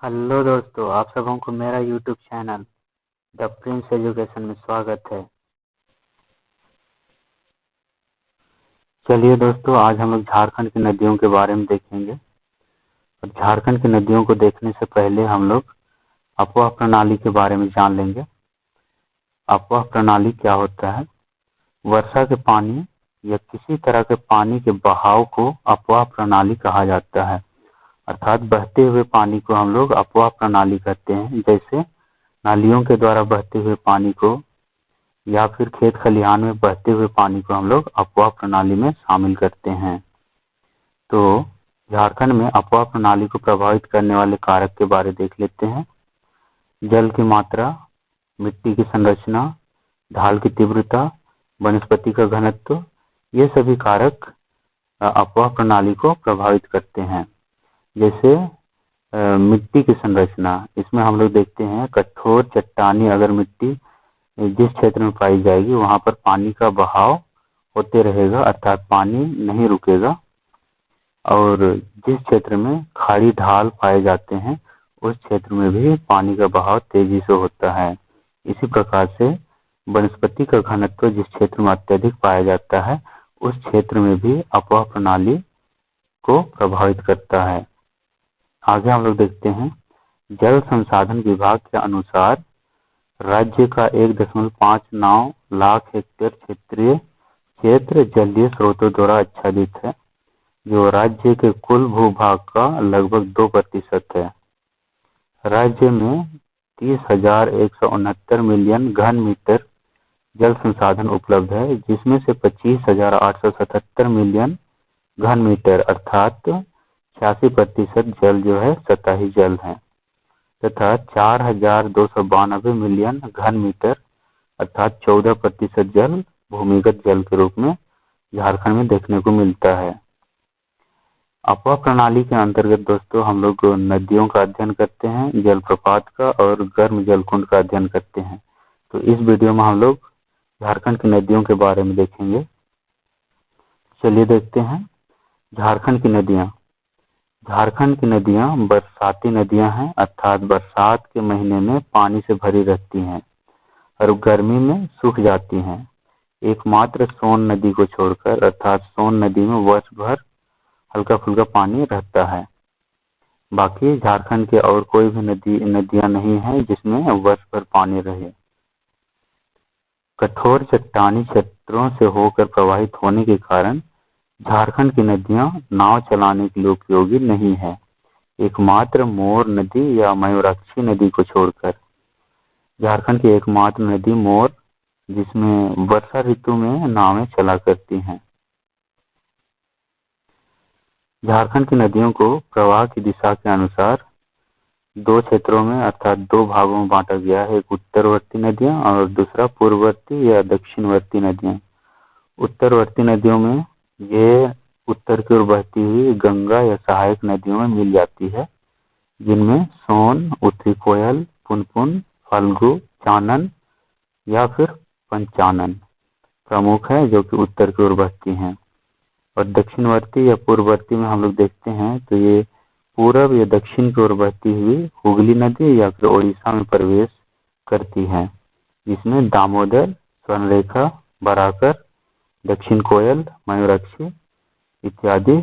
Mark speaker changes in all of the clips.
Speaker 1: Hello दोस्तों, आप सबों को मेरा YouTube channel the Prince education में स्वागत है। चलिए दोस्तों, आज हम लोग झारखंड की नदियों के बारे में देखेंगे। और झारखंड की नदियों को देखने से पहले हम लोग अफवाह प्रणाली के बारे में जान लेंगे। अफवाह प्रणाली क्या होता है? वर्षा के पानी या किसी तरह के पानी के बहाव को अफवाह प्रणाली कहा जाता है। अर्थात बहते हुए पानी को हम लोग अफवाह प्रणाली कहते हैं। जैसे नालियों के द्वारा बहते हुए पानी को या फिर खेत खलिहान में बहते हुए पानी को हम लोग अफवाह प्रणाली में शामिल करते हैं। तो झारखंड में अफवाह प्रणाली को प्रभावित करने वाले कारक के बारे में देख लेते हैं। जल की मात्रा, मिट्टी की संरचना, ढाल की तीव्रता, वनस्पति का घनत्व, ये सभी कारक अफवाह प्रणाली को प्रभावित करते हैं। जैसे मिट्टी की संरचना, इसमें हम लोग देखते हैं कठोर चट्टानी अगर मिट्टी जिस क्षेत्र में पाई जाएगी वहां पर पानी का बहाव होते रहेगा, अर्थात पानी नहीं रुकेगा। और जिस क्षेत्र में खाड़ी ढाल पाए जाते हैं उस क्षेत्र में भी पानी का बहाव तेजी से होता है। इसी प्रकार से वनस्पति का घनत्व जिस क्षेत्र में अत्यधिक पाया जाता है उस क्षेत्र में भी अफवाह प्रणाली को प्रभावित करता है। आगे हम लोग देखते हैं, जल संसाधन विभाग के अनुसार राज्य का 1.59 लाख हेक्टेयर क्षेत्रीय क्षेत्र जलीय स्रोतों द्वारा आच्छादित है, जो राज्य के कुल भूभाग का लगभग 2% है। राज्य में 30,169 मिलियन घन मीटर जल संसाधन उपलब्ध है, जिसमें से 25,877 मिलियन घन मीटर अर्थात 86% जल जो है सतही जल है, तथा 4,292 मिलियन घन मीटर अर्थात 14% जल भूमिगत जल के रूप में झारखंड में देखने को मिलता है। अफवाह प्रणाली के अंतर्गत दोस्तों हम लोग नदियों का अध्ययन करते हैं, जलप्रपात का और गर्म जलकुंड का अध्ययन करते हैं। तो इस वीडियो में हम लोग झारखंड की नदियों के बारे में देखेंगे। चलिए देखते हैं झारखंड की नदियां। झारखंड की नदियां बरसाती नदियां हैं, अर्थात बरसात के महीने में पानी से भरी रहती हैं और गर्मी में सूख जाती हैं। एकमात्र सोन नदी को छोड़कर, अर्थात सोन नदी में वर्ष भर हल्का फुल्का पानी रहता है। बाकी झारखंड के और कोई भी नदियां नहीं है जिसमें वर्ष भर पानी रहे। कठोर चट्टानी क्षेत्रों से होकर प्रवाहित होने के कारण झारखंड की नदियां नाव चलाने के लिए उपयोगी नहीं है, एकमात्र मोर नदी या मयूराक्षी नदी को छोड़कर। झारखंड की एकमात्र नदी मोर, जिसमें वर्षा ऋतु में नावें चला करती हैं। झारखंड की नदियों को प्रवाह की दिशा के अनुसार दो क्षेत्रों में अर्थात दो भागों में बांटा गया है, एक उत्तरवर्ती नदियां और दूसरा पूर्ववर्ती या दक्षिणवर्ती नदियां। उत्तरवर्ती नदियों में ये उत्तर की ओर बहती हुई गंगा या सहायक नदियों में मिल जाती है, जिनमें सोन, उत्तरी कोयल, पुनपुन, फल्गु, चानन या फिर पंचानन प्रमुख है, जो कि उत्तर की ओर बहती हैं। और दक्षिणवर्ती या पूर्ववर्ती में हम लोग देखते हैं तो ये पूरब या दक्षिण की ओर बहती हुई हुगली नदी या फिर ओडिशा में प्रवेश करती है, जिसमें दामोदर, स्वर्णरेखा, बराकर, दक्षिण कोयल, मयूराक्षी इत्यादि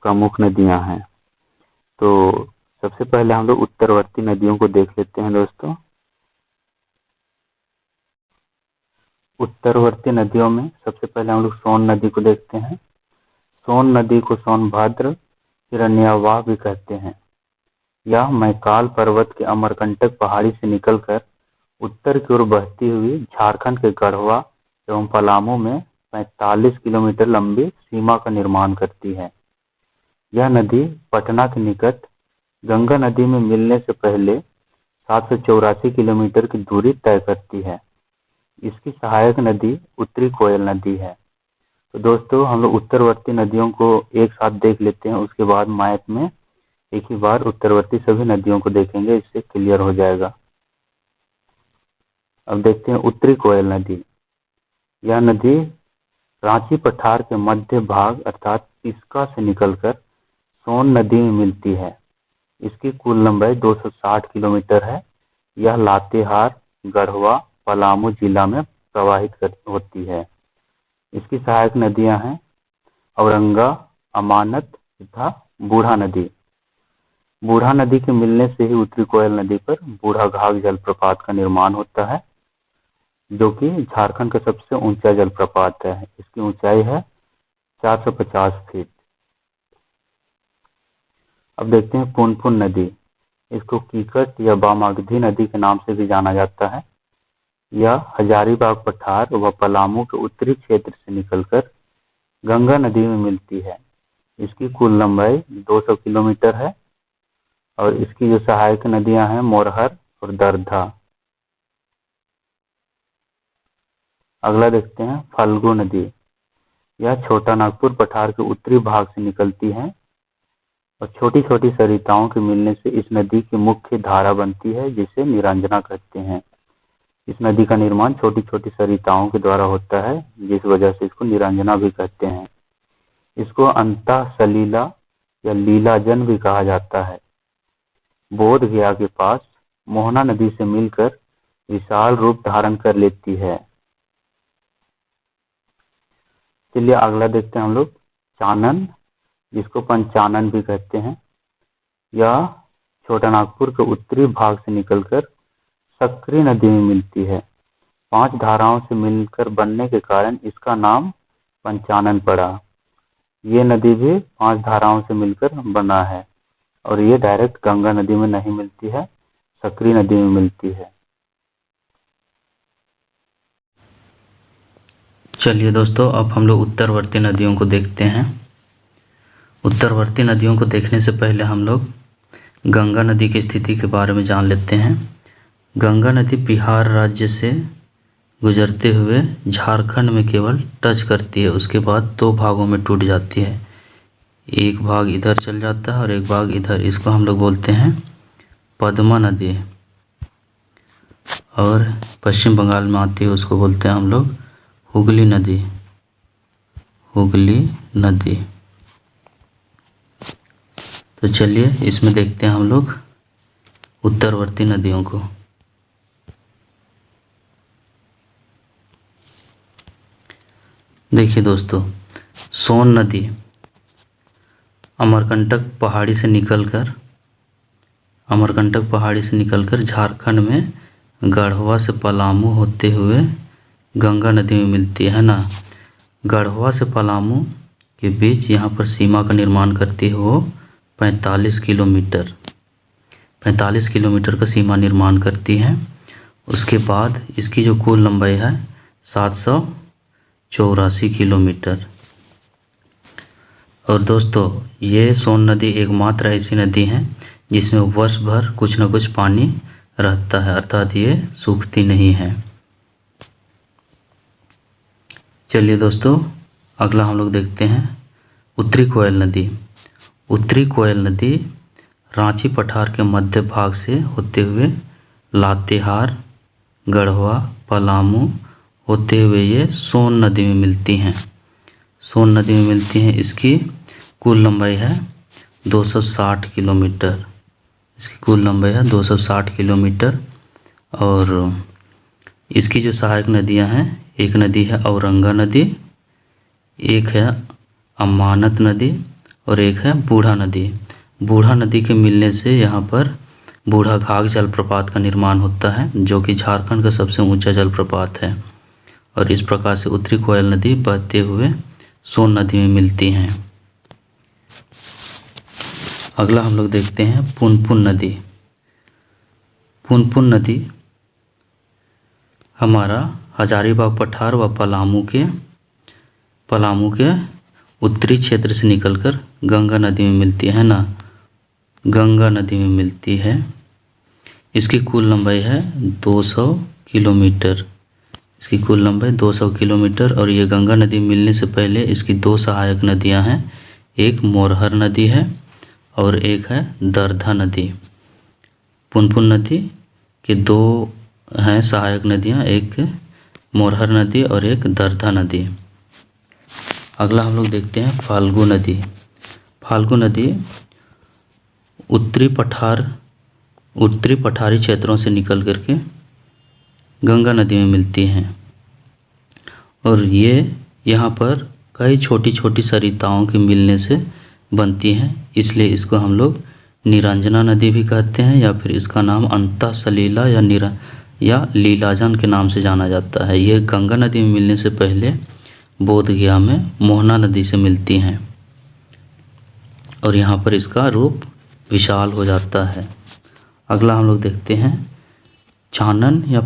Speaker 1: प्रमुख नदियां हैं। तो सबसे पहले हम लोग उत्तरवर्ती नदियों को देख लेते हैं दोस्तों। उत्तरवर्ती नदियों में सबसे पहले हम लोग सोन नदी को देखते हैं। सोन नदी को सोनभद्र, हिरण्यवाह भी कहते हैं। यह मैकाल पर्वत के अमरकंटक पहाड़ी से निकलकर उत्तर की ओर बहती हुई झारखंड के गढ़वा एवं पलामू में 45 किलोमीटर लंबी सीमा का निर्माण करती है। यह नदी पटना के निकट गंगा नदी में मिलने से पहले 784 किलोमीटर की दूरी तय करती है। इसकी सहायक नदी उत्तरी कोयल नदी है। तो दोस्तों हम लोग उत्तरवर्ती नदियों को एक साथ देख लेते हैं, उसके बाद मैप में एक ही बार उत्तरवर्ती सभी नदियों को देखेंगे, इससे क्लियर हो जाएगा। अब देखते हैं उत्तरी कोयल नदी। यह नदी रांची पठार के मध्य भाग अर्थात पिस्का से निकलकर सोन नदी में मिलती है। इसकी कुल लंबाई 260 किलोमीटर है। यह लातेहार, गढ़वा, पलामू जिला में प्रवाहित होती है। इसकी सहायक नदियां हैं औरंगा, अमानत तथा बूढ़ा नदी। बूढ़ा नदी के मिलने से ही उत्तरी कोयल नदी पर बूढ़ा घाघ जलप्रपात का निर्माण होता है, जो कि झारखंड का सबसे ऊंचा जलप्रपात है। इसकी ऊंचाई है 450 फीट। अब देखते हैं पुनपुन नदी। इसको कीकट या बामागधी नदी के नाम से भी जाना जाता है। यह हजारीबाग पठार व पलामू के उत्तरी क्षेत्र से निकलकर गंगा नदी में मिलती है। इसकी कुल लंबाई 200 किलोमीटर है और इसकी जो सहायक नदियां हैं मोरहर और दरधा। अगला देखते हैं फल्गु नदी। यह छोटा नागपुर पठार के उत्तरी भाग से निकलती है और छोटी छोटी सरिताओं के मिलने से इस नदी की मुख्य धारा बनती है, जिसे निरंजना कहते हैं। इस नदी का निर्माण छोटी छोटी सरिताओं के द्वारा होता है, जिस वजह से इसको निरंजना भी कहते हैं। इसको अंतः सलीला या लीलाजन भी कहा जाता है। बोध गया के पास मोहना नदी से मिलकर विशाल रूप धारण कर लेती है। चलिए अगला देखते हैं हम लोग चानन, जिसको पंचानन भी कहते हैं। यह छोटा नागपुर के उत्तरी भाग से निकलकर सक्री नदी में मिलती है। 5 धाराओं से मिलकर बनने के कारण इसका नाम पंचानन पड़ा। ये नदी भी 5 धाराओं से मिलकर बना है और ये डायरेक्ट गंगा नदी में नहीं मिलती है, सक्री नदी में मिलती है।
Speaker 2: चलिए दोस्तों, अब हम लोग उत्तरवर्ती नदियों को देखते हैं। उत्तरवर्ती नदियों को देखने से पहले हम लोग गंगा नदी की स्थिति के बारे में जान लेते हैं। गंगा नदी बिहार राज्य से गुजरते हुए झारखंड में केवल टच करती है, उसके बाद 2 भागों में टूट जाती है। एक भाग इधर चल जाता है और एक भाग इधर। इसको हम लोग बोलते हैं पद्मा नदी। और पश्चिम बंगाल में आती है, उसको बोलते हैं हम लोग हुगली नदी। हुगली नदी। तो चलिए इसमें देखते हैं हम लोग उत्तरवर्ती नदियों को। देखिए दोस्तों, सोन नदी अमरकंटक पहाड़ी से निकलकर झारखंड में गढ़वा से पलामू होते हुए गंगा नदी में मिलती है ना। गढ़वा से पलामू के बीच यहाँ पर सीमा का निर्माण करती है वो 45 किलोमीटर का सीमा निर्माण करती है। उसके बाद इसकी जो कुल लंबाई है 784 किलोमीटर। और दोस्तों, ये सोन नदी एकमात्र ऐसी नदी है जिसमें वर्ष भर कुछ न कुछ पानी रहता है, अर्थात ये सूखती नहीं है। चलिए दोस्तों, अगला हम लोग देखते हैं उत्तरी कोयल नदी। उत्तरी कोयल नदी रांची पठार के मध्य भाग से होते हुए लातेहार, गढ़वा, पलामू होते हुए ये सोन नदी में मिलती हैं। इसकी कुल लंबाई है 260 किलोमीटर। और इसकी जो सहायक नदियां हैं, एक नदी है औरंगा नदी, एक है अमानत नदी और एक है बूढ़ा नदी। बूढ़ा नदी के मिलने से यहाँ पर बूढ़ा घाघ जलप्रपात का निर्माण होता है, जो कि झारखंड का सबसे ऊंचा जलप्रपात है। और इस प्रकार से उत्तरी कोयल नदी बहते हुए सोन नदी में मिलती हैं। अगला हम लोग देखते हैं पुनपुन नदी। पुनपुन नदी हमारा हजारीबाग पठार व पलामू के उत्तरी क्षेत्र से निकलकर गंगा नदी में मिलती है ना। गंगा नदी में मिलती है। इसकी कुल लंबाई है 200 किलोमीटर। और ये गंगा नदी मिलने से पहले इसकी 2 सहायक नदियां हैं। एक मोरहर नदी है और एक है दरधा नदी। पुनपुन नदी के 2 हैं सहायक नदियां, एक मोरहर नदी और एक दरधा नदी। अगला हम लोग देखते हैं फाल्गु नदी। फाल्गु नदी उत्तरी पठारी क्षेत्रों से निकल करके गंगा नदी में मिलती हैं और ये यहाँ पर कई छोटी छोटी सरिताओं के मिलने से बनती हैं, इसलिए इसको हम लोग निरंजना नदी भी कहते हैं या फिर इसका नाम अंतः सलीला या लीलाजन के नाम से जाना जाता है। ये गंगा नदी में मिलने से पहले बोधगया में मोहना नदी से मिलती हैं और यहाँ पर इसका रूप विशाल हो जाता है। अगला हम लोग देखते हैं चानन या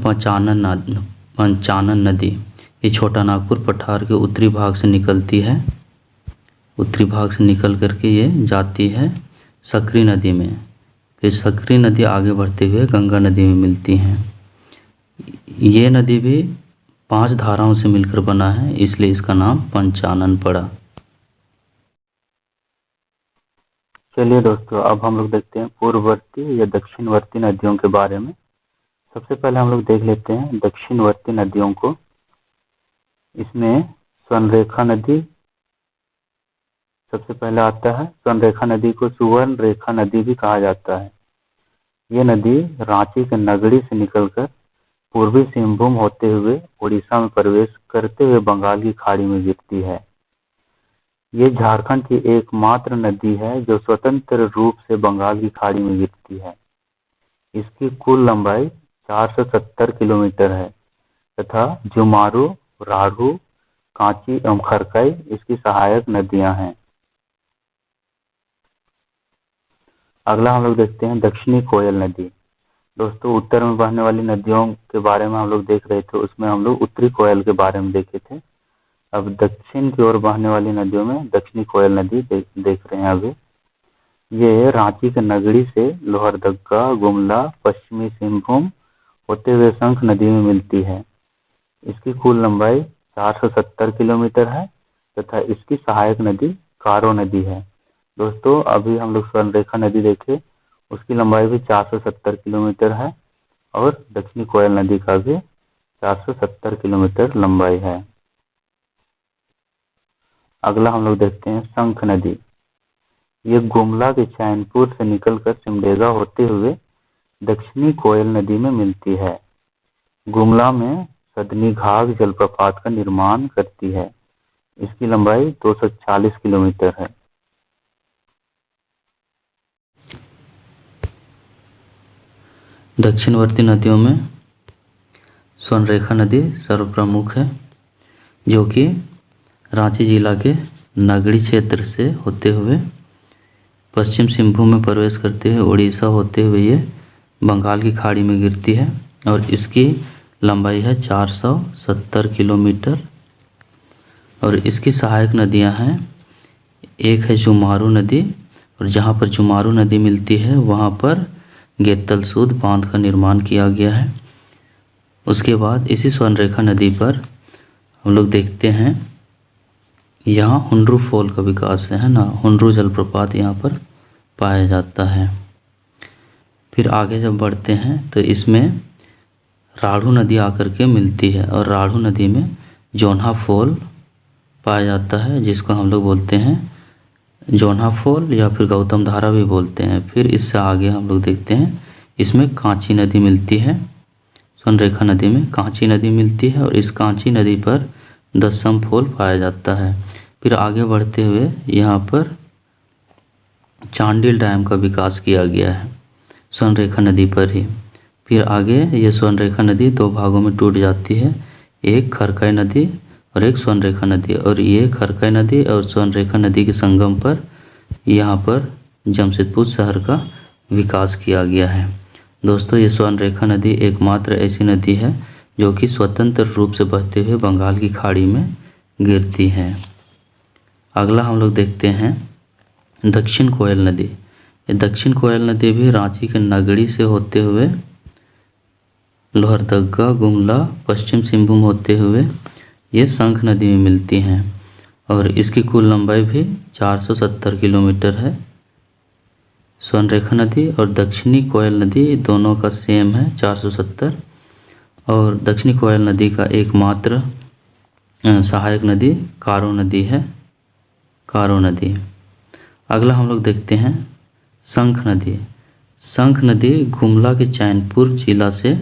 Speaker 2: पंचानन नदी। ये छोटा नागपुर पठार के उत्तरी भाग से निकलती है, उत्तरी भाग से निकल करके ये जाती है सकरी नदी में, फिर सकरी नदी आगे बढ़ते हुए गंगा नदी में मिलती हैं। ये नदी भी 5 धाराओं से मिलकर बना है, इसलिए इसका नाम पंचानन पड़ा।
Speaker 1: चलिए दोस्तों, अब हम लोग देखते हैं पूर्ववर्ती या दक्षिणवर्ती नदियों के बारे में। सबसे पहले हम लोग देख लेते हैं दक्षिणवर्ती नदियों को। इसमें स्वर्णरेखा नदी सबसे पहले आता है। स्वर्णरेखा नदी को सुवर्ण रेखा नदी भी कहा जाता है। ये नदी रांची के नगड़ी से निकलकर पूर्वी सिंहभूम होते हुए उड़ीसा में प्रवेश करते हुए बंगाल की खाड़ी में गिरती है। ये झारखंड की एकमात्र नदी है जो स्वतंत्र रूप से बंगाल की खाड़ी में गिरती है। इसकी कुल लंबाई 470 किलोमीटर है तथा जुमारू, राढ़ू, कांची एवं खरकई इसकी सहायक नदियां हैं। अगला हम लोग देखते हैं दक्षिणी कोयल नदी। दोस्तों, उत्तर में बहने वाली नदियों के बारे में हम लोग देख रहे थे, उसमें हम लोग उत्तरी कोयल के बारे में देखे थे। अब दक्षिण की ओर बहने वाली नदियों में दक्षिणी कोयल नदी देख रहे हैं। अभी ये रांची के नगड़ी से लोहरदगा, गुमला, पश्चिमी सिंहभूम होते हुए शंख नदी में मिलती है। इसकी कुल लंबाई 470 किलोमीटर है तथा इसकी सहायक नदी कारो नदी है। दोस्तों, अभी हम लोग स्वर्णरेखा नदी देखे, उसकी लंबाई भी 470 किलोमीटर है और दक्षिणी कोयल नदी का भी 470 किलोमीटर लंबाई है। अगला हम लोग देखते हैं शंख नदी। ये गुमला के चैनपुर से निकलकर सिमडेगा होते हुए दक्षिणी कोयल नदी में मिलती है। गुमला में सदनी घाघ जलप्रपात का निर्माण करती है। इसकी लंबाई 240 किलोमीटर है।
Speaker 2: दक्षिणवर्ती नदियों में स्वर्णरेखा नदी सर्वप्रमुख है, जो कि रांची जिला के नगड़ी क्षेत्र से होते हुए पश्चिम सिंहभूम में प्रवेश करते हुए उड़ीसा होते हुए ये बंगाल की खाड़ी में गिरती है और इसकी लंबाई है 470 किलोमीटर और इसकी सहायक नदियां हैं। एक है जुमारू नदी और जहाँ पर जुमारू नदी मिलती है वहाँ पर गेतलसूद बांध का निर्माण किया गया है। उसके बाद इसी स्वर्णरेखा नदी पर हम लोग देखते हैं यहाँ हुंड्रू फॉल का विकास है ना, हुंड्रू जलप्रपात यहाँ पर पाया जाता है। फिर आगे जब बढ़ते हैं तो इसमें राढ़ू नदी आकर के मिलती है और राढ़ू नदी में जोन्हा फॉल पाया जाता है, जिसको हम लोग बोलते हैं जोन्हा फॉल या फिर गौतम धारा भी बोलते हैं। फिर इससे आगे हम लोग देखते हैं इसमें कांची नदी मिलती है। स्वर्णरेखा नदी में कांची नदी मिलती है और इस कांची नदी पर दसम फॉल पाया जाता है। फिर आगे बढ़ते हुए यहाँ पर चांडिल डैम का विकास किया गया है स्वर्णरेखा नदी पर ही। फिर आगे ये स्वर्णरेखा नदी 2 भागों में टूट जाती है, एक खरकई नदी और एक स्वर्णरेखा नदी। और ये खरकई नदी और स्वर्णरेखा नदी के संगम पर यहाँ पर जमशेदपुर शहर का विकास किया गया है। दोस्तों, ये स्वर्णरेखा नदी एकमात्र ऐसी नदी है जो कि स्वतंत्र रूप से बहते हुए बंगाल की खाड़ी में गिरती है। अगला हम लोग देखते हैं दक्षिण कोयल नदी। ये दक्षिण कोयल नदी भी रांची के नगड़ी से होते हुए लोहरदगा, गुमला, पश्चिम सिंहभूम होते हुए ये शंख नदी में मिलती हैं और इसकी कुल लंबाई भी 470 किलोमीटर है। स्वर्णरेखा नदी और दक्षिणी कोयल नदी दोनों का सेम है 470 और दक्षिणी कोयल नदी का एकमात्र सहायक नदी कारो नदी है, कारो नदी। अगला हम लोग देखते हैं शंख नदी गुमला के चैनपुर जिला से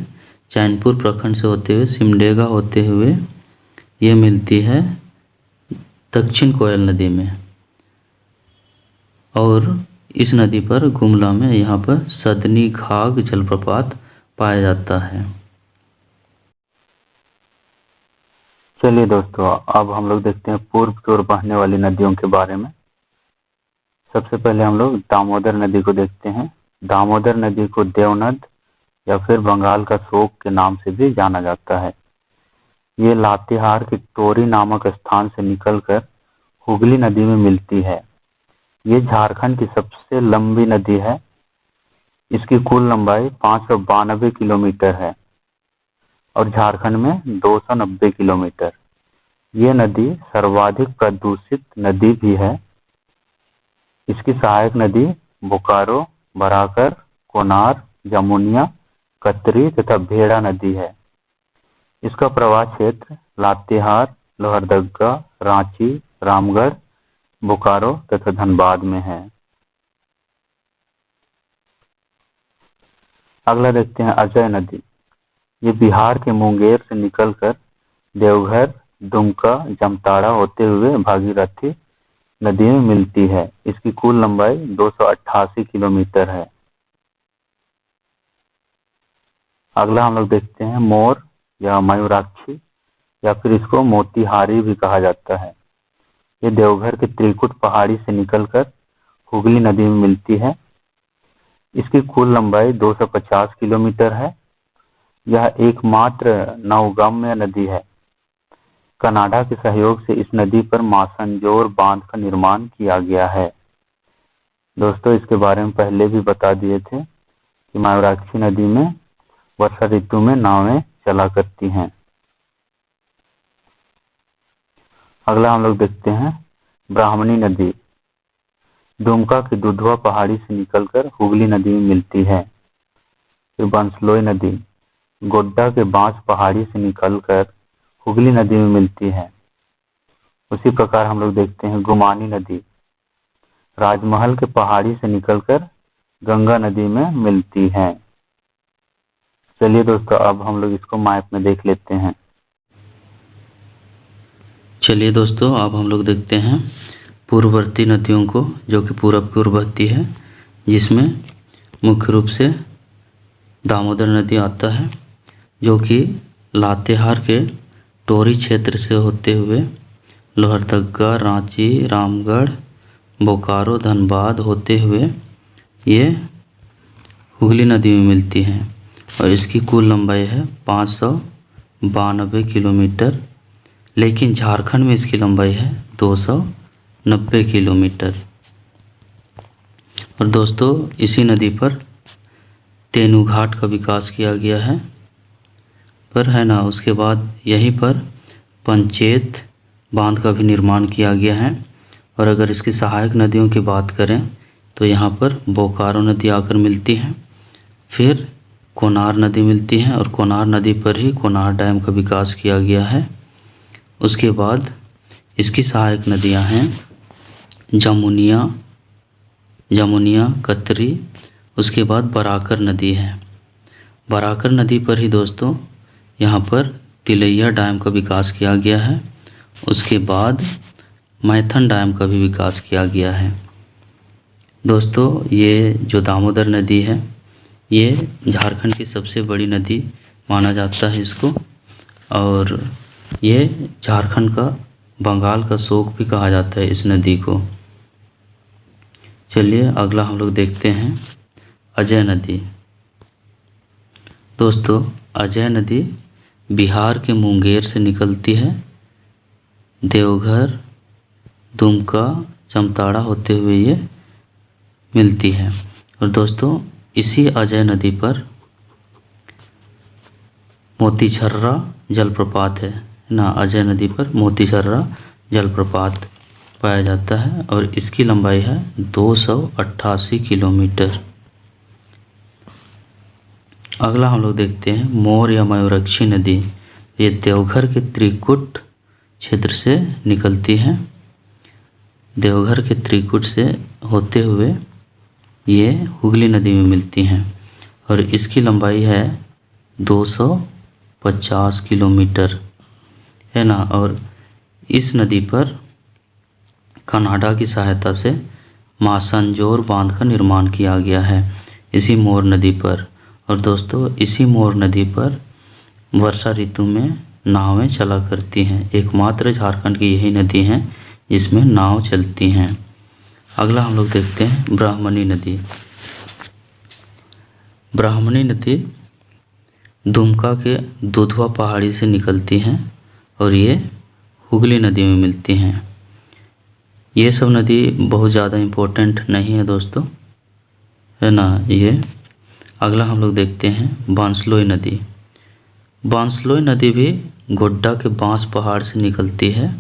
Speaker 2: चैनपुर प्रखंड से होते हुए सिमडेगा होते हुए ये मिलती है दक्षिण कोयल नदी में। और इस नदी पर गुमला में यहाँ पर सदनी घाघ जलप्रपात पाया जाता है।
Speaker 1: चलिए दोस्तों, अब हम लोग देखते हैं पूर्व की ओर बहने वाली नदियों के बारे में। सबसे पहले हम लोग दामोदर नदी को देखते हैं। दामोदर नदी को देवनद या फिर बंगाल का शोक के नाम से भी जाना जाता है। ये लातेहार के टोरी नामक स्थान से निकलकर हुगली नदी में मिलती है। ये झारखंड की सबसे लंबी नदी है। इसकी कुल लंबाई 592 किलोमीटर है और झारखंड में 290 किलोमीटर। ये नदी सर्वाधिक प्रदूषित नदी भी है। इसकी सहायक नदी बोकारो, बराकर, कोनार, जमुनिया, कतरी तथा भेड़ा नदी है। इसका प्रवाह क्षेत्र लातेहार, लोहरदगा, रांची, रामगढ़, बोकारो तथा धनबाद में है। अगला देखते हैं अजय नदी। ये बिहार के मुंगेर से निकलकर देवघर, दुमका, जामताड़ा होते हुए भागीरथी नदी में मिलती है। इसकी कुल लंबाई 288 किलोमीटर है। अगला हम लोग देखते हैं मोर या मयूराक्षी या फिर इसको मोतीहारी भी कहा जाता है। ये देवघर के त्रिकुट पहाड़ी से निकलकर हुगली नदी में मिलती है। इसकी कुल लंबाई 250 किलोमीटर है। यह एकमात्र नवगम्य नदी है। कनाडा के सहयोग से इस नदी पर मासनजोर बांध का निर्माण किया गया है। दोस्तों, इसके बारे में पहले भी बता दिए थे कि मयूराक्षी नदी में वर्षा ऋतु में नावें चला करती हैं। अगला हम लोग देखते हैं ब्राह्मणी नदी। दुमका की दुधवा पहाड़ी से निकलकर हुगली नदी में मिलती है। फिर बंसलोई नदी गोड्डा के बांस पहाड़ी से निकलकर हुगली नदी में मिलती है। उसी प्रकार हम लोग देखते हैं गुमानी नदी राजमहल के पहाड़ी से निकलकर गंगा नदी में मिलती है। चलिए दोस्तों, अब हम लोग इसको मैप में देख लेते हैं।
Speaker 2: चलिए दोस्तों, अब हम लोग देखते हैं पूर्ववर्ती नदियों को जो कि पूरब की ओर बहती है, जिसमें मुख्य रूप से दामोदर नदी आता है जो कि लातेहार के टोरी क्षेत्र से होते हुए लोहरदगा, रांची, रामगढ़, बोकारो, धनबाद होते हुए ये हुगली नदी में मिलती है और इसकी कुल लंबाई है 592 किलोमीटर। लेकिन झारखंड में इसकी लंबाई है 290 किलोमीटर। और दोस्तों, इसी नदी पर तेनूघाट का विकास किया गया है पर है ना। उसके बाद यहीं पर पंचेत बांध का भी निर्माण किया गया है। और अगर इसकी सहायक नदियों की बात करें तो यहाँ पर बोकारो नदी आकर मिलती है, फिर कोनार नदी मिलती है और कोनार नदी पर ही कोनार डैम का विकास किया गया है। उसके बाद इसकी सहायक नदियाँ हैं जमुनिया, कतरी। उसके बाद बराकर नदी है। बराकर नदी पर ही दोस्तों यहाँ पर तिलैया डैम का विकास किया गया है। उसके बाद मैथन डैम का भी विकास किया गया है। दोस्तों, ये जो दामोदर नदी है ये झारखंड की सबसे बड़ी नदी माना जाता है इसको, और ये झारखंड का बंगाल का शोक भी कहा जाता है इस नदी को। चलिए अगला हम लोग देखते हैं अजय नदी। दोस्तों, अजय नदी बिहार के मुंगेर से निकलती है, देवघर, दुमका, जामताड़ा होते हुए ये मिलती है। और दोस्तों, इसी अजय नदी पर मोतीझर्रा जलप्रपात है ना। अजय नदी पर मोतीझर्रा जलप्रपात पाया जाता है और इसकी लंबाई है 288 किलोमीटर। अगला हम लोग देखते हैं मोर या मयूराक्षी नदी। ये देवघर के त्रिकुट क्षेत्र से निकलती है। देवघर के त्रिकुट से होते हुए ये हुगली नदी में मिलती हैं और इसकी लंबाई है 250 किलोमीटर, है ना। और इस नदी पर कनाडा की सहायता से मासनजोर बांध का निर्माण किया गया है इसी मोर नदी पर। और दोस्तों, इसी मोर नदी पर वर्षा ऋतु में नावें चला करती हैं। एकमात्र झारखंड की यही नदी है जिसमें नाव चलती हैं। अगला हम लोग देखते हैं ब्राह्मणी नदी। ब्राह्मणी नदी दुमका के दुधवा पहाड़ी से निकलती हैं और ये हुगली नदी में मिलती हैं। ये सब नदी बहुत ज़्यादा इम्पोर्टेंट नहीं है दोस्तों, है ना ये। अगला हम लोग देखते हैं बांसलोई नदी। बांसलोई नदी भी गोड्डा के बांस पहाड़ से निकलती है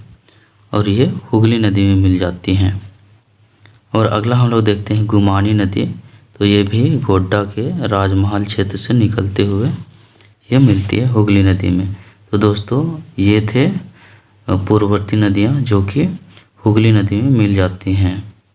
Speaker 2: और ये हुगली नदी में मिल जाती हैं। और अगला हम लोग देखते हैं गुमानी नदी। तो ये भी गोड्डा के राजमहल क्षेत्र से निकलते हुए ये मिलती है हुगली नदी में। तो दोस्तों, ये थे पूर्ववर्ती नदियाँ जो कि हुगली नदी में मिल जाती हैं।